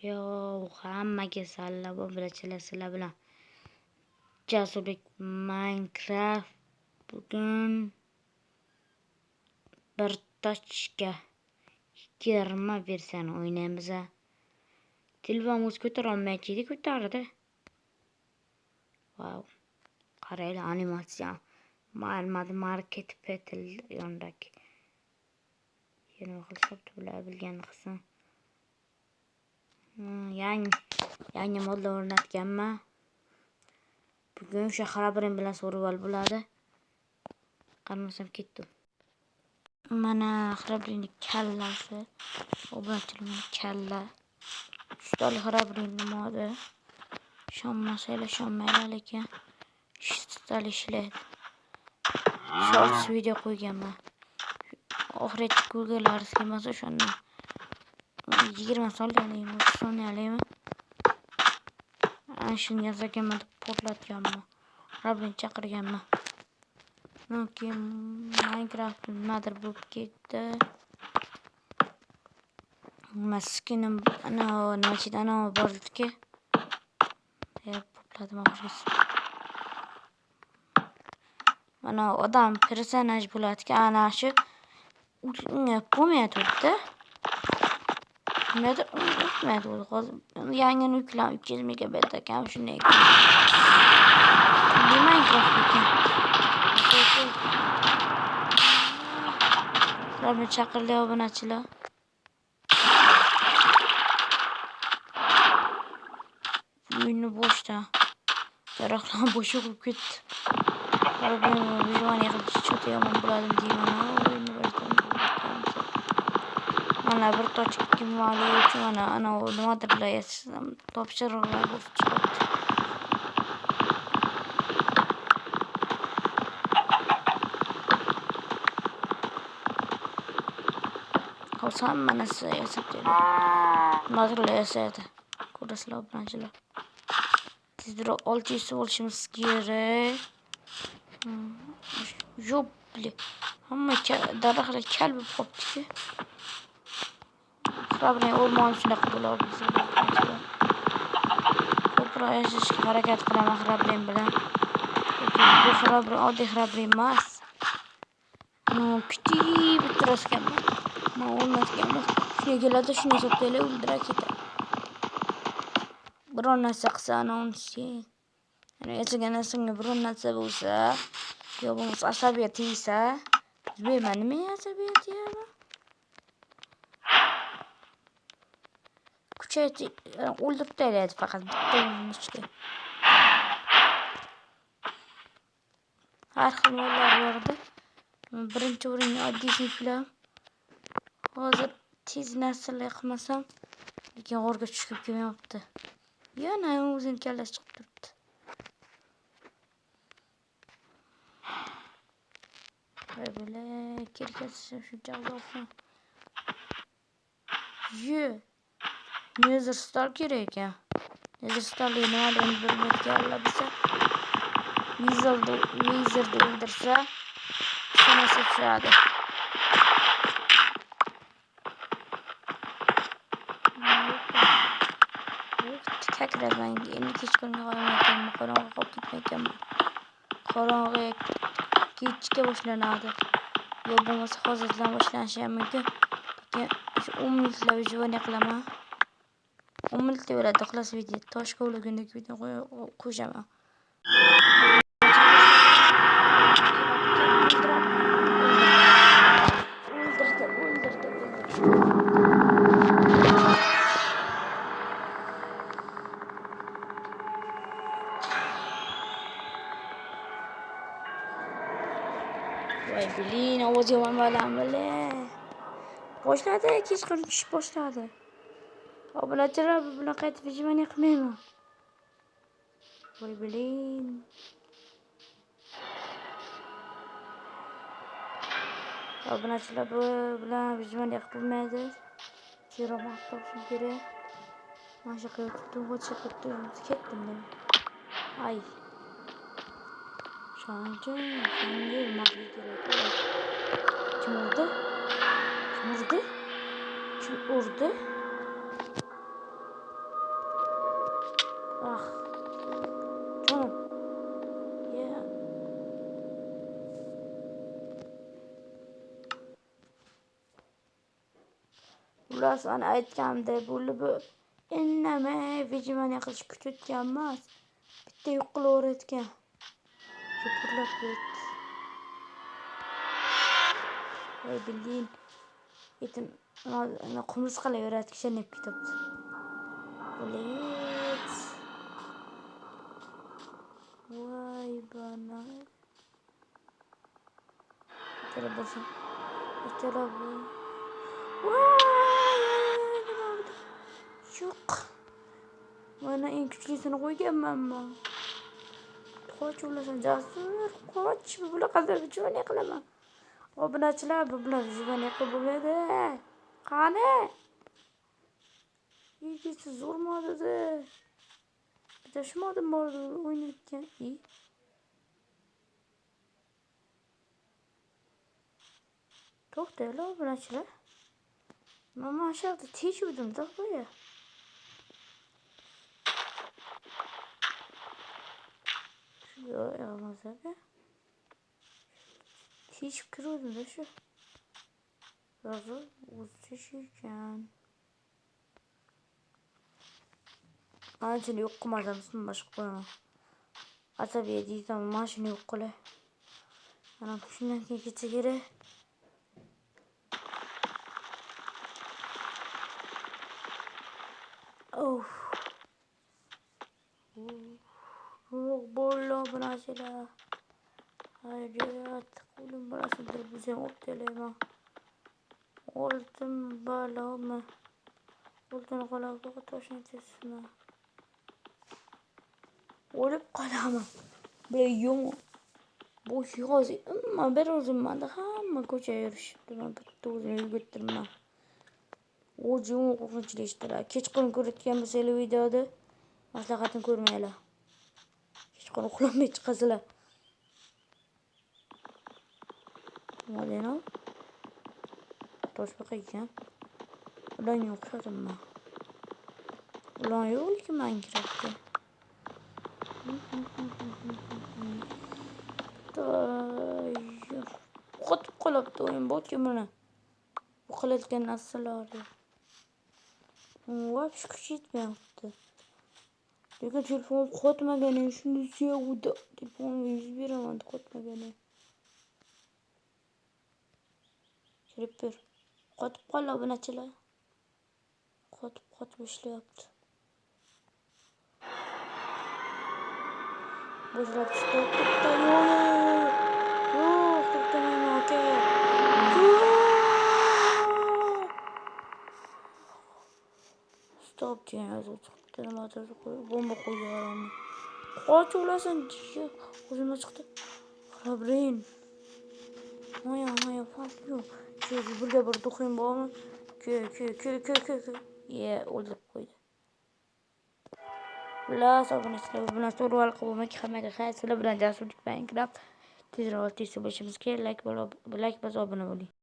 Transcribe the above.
Yo, hammaga salom bilachilar, sizlar bilan Jasurbek Minecraft. Bugun bir tochka 20 versiyani o'ynaymiz. Telefonimiz ko'tara olmaydi, ko'tardi. Wow. Qaranglar, animatsiya. Market petal yondaki. Yana qilib bilgan qilsin. Yangi modlar o'rnatganman. Bugun o'sha xarabrim bilan survival bo'ladi. Qaramasam ketdim. Mana xarabrimning kallasi. Obunachilarning kalla. Ustali xarabrimning modi. Shonmaylar lekin ustali ishlaydi. Shorts video qo'yganman. Oxirgi ko'rganlaringiz kelmasa o'shani 20 soniyalimi, 30 soniyalimi ana shuni yozganman deb portlatganman. Robin chaqirganman. Keyin Minecraft nimadir bo'lib ketdi. Maskinim ana bor edi-ki. Portladim oxirgisi. Mana odam personaj bo'ladi-ki, ana shu unga bo'lmayapti. Nimadir unutmaydi hozir. Yangini yuklam 300 megabayt ekan, shunday ekan. Bu Minecraft ekan. Ularni chaqirdi obunachilar. Uyni bo'shda. Daraxtlar bo'sh bo'lib ketdi. Vijvaniya qilib chota yomon bo'ladi deyman. Mana bir tochka kimali uchun ana nimadir bilaysiz. Topshiriqlar bo'lib chiqdi. Olsam mana size yasab dedi. Nimadir yasaydi. Ko'rasizlar obunachilar. Tezroq 600 bo'lishimiz kerak. Yo'q, hamma daraxtlar kal bo'lib qolibdi-ki. Xarabning o'rmoni shunaqa bo'ladi bizda. Ko'proq yashashga harakat qilaman xarabring bilan. Bu xarabring oddiy xarabring emas. Kutib bitirasganman. Men o'lmasganman. Shunga keladi, shuni hisoblaylar o'ldirar ketadi. Biron narsa qilsa ana unisi. Ana yashagan narsamga biron narsa bo'lsa, yo bo'lmasa asabiyat yesa, bilmayman nima asabiyat yeyman. Kuchaytirib o'ldirib taylaydi faqat bitta o'yinda. Har xil mollar bor edi. Birinchi o'ringa oddiysini qilaman. Hozir tez narsalar qilmasam, lekin g'orga tushib kelmayapti. Yana o'zining kallasi chiqib turibdi. Böyle kirkesi shuncha uzoqsan. Nether star kerak ekan. Nether starli nimaligini bilmayotganlar bo'lsa, Wizardni o'ldirsa, sanasi tushadi. Takrordan endi kechqurunga qolmayotganman, qorong'i qolib ketmayotganman. Qorong'i kechga boshlanadi. Yo bo'lmasa hozirdan boshlanishi ham mumkin. Lekin 10 minutlar vijvaniya qilaman. 10 minutda bo'ladi, xolos video. Toshga ulagundagi video qo'shaman. O'ldirdi. Voy bilin, ovoz yomon bo'ladimi? Boshladi, kechqurun tushib boshladi. Obunachilar bilan qaytib vijvaniya qilmayman. Voy bilin. Obunachilar bilan vijvaniya qilmaydi. Zero maqtab uchun kerak. Mana shu qilib ketdim men. Ay. Shunga mag'lub kerak. Kim urdi? Xullas mana aytganimdek bu indamay vijimaniya qilish kutayotgan emas. Bitta yo'qilaverayotgan. Yupurlab qo'ydi. Voy bildiğin yetim qumursqa qilaveradi kishanib ketibdi. Bulet. Voy bana. Bittala bo'lsin. Bittala bo'l. Voy nima bo'ldi? Yo'q. Mana eng kuchlisini qo'yganmanmi? Qoch ulasan jasur. Qoch bunaqa vijimaniya qilaman. Obunachilar bu bilan vijimaniya qilib bo'lmaydi. Qani? Yigitsi zo'r modada. Bitta shu modim bor o'ynayotgan. To'xtanglar obunachilar. Mana shu yerda teshuvdim-da qo'ya. Yo'q, yog'masaga. Teshib kiruvdim-da shu. Hozir o'zi teshiykan. Anchani yo'q qilmasam, boshqa qo'yaman. Asabiy deysan, mashina yo'q qilay. Mana shundan keyin ketsa kerak. Of. Bo'llo bunachilar. Hayrat, qo'lim burasini buzen o'ptalayman. Oldim balami. Oldim qolabqa toshlayapsizmi? O'lib qolaman. Bular yomon. Bu hozir bir o'zimda hamma ko'cha yurishibdi. Men bitta o'zim yugurtirman. O'jim qo'rqinchli ishlar. Kechqurun ko'rayotgan bo'lsanglar videoda maslahatim ko'rmanglar. Kechqurun uxlamay chiqasizlar. Nima deyman? Toshbaqa ekan. Ularga o'xshadim. Ular yo'q lekin Minecraftda. Qotib qolibdi o'yin bo'tga mana. Bu qilayotgan narsalarni. Voy kuch yetmayapti. Lekin telefon qotmagani shuni sevdi. Telefonga yuz beraman qotmagani. Creeper. Qotib qoldi obunachilar. Qotib ishlayapti. Bo'zlab to'xtatdi. Yo'q, to'xtamayman aka. Stop degan yozuv chiqdi. Nimadir bomba qo'ygan. Qoch ulasan. O'zimga chiqdi. Xabrin. Moya, fuck you. Birga bir to'qim bormi? Ke. O'ldirib qo'ydi. Xullas obunachilar bilan survival qilib hammaga xayr. Sizlar bilan jasurlik Minecraft tezroq bo'lishimiz kerak. Like bosib obuna bo'ling.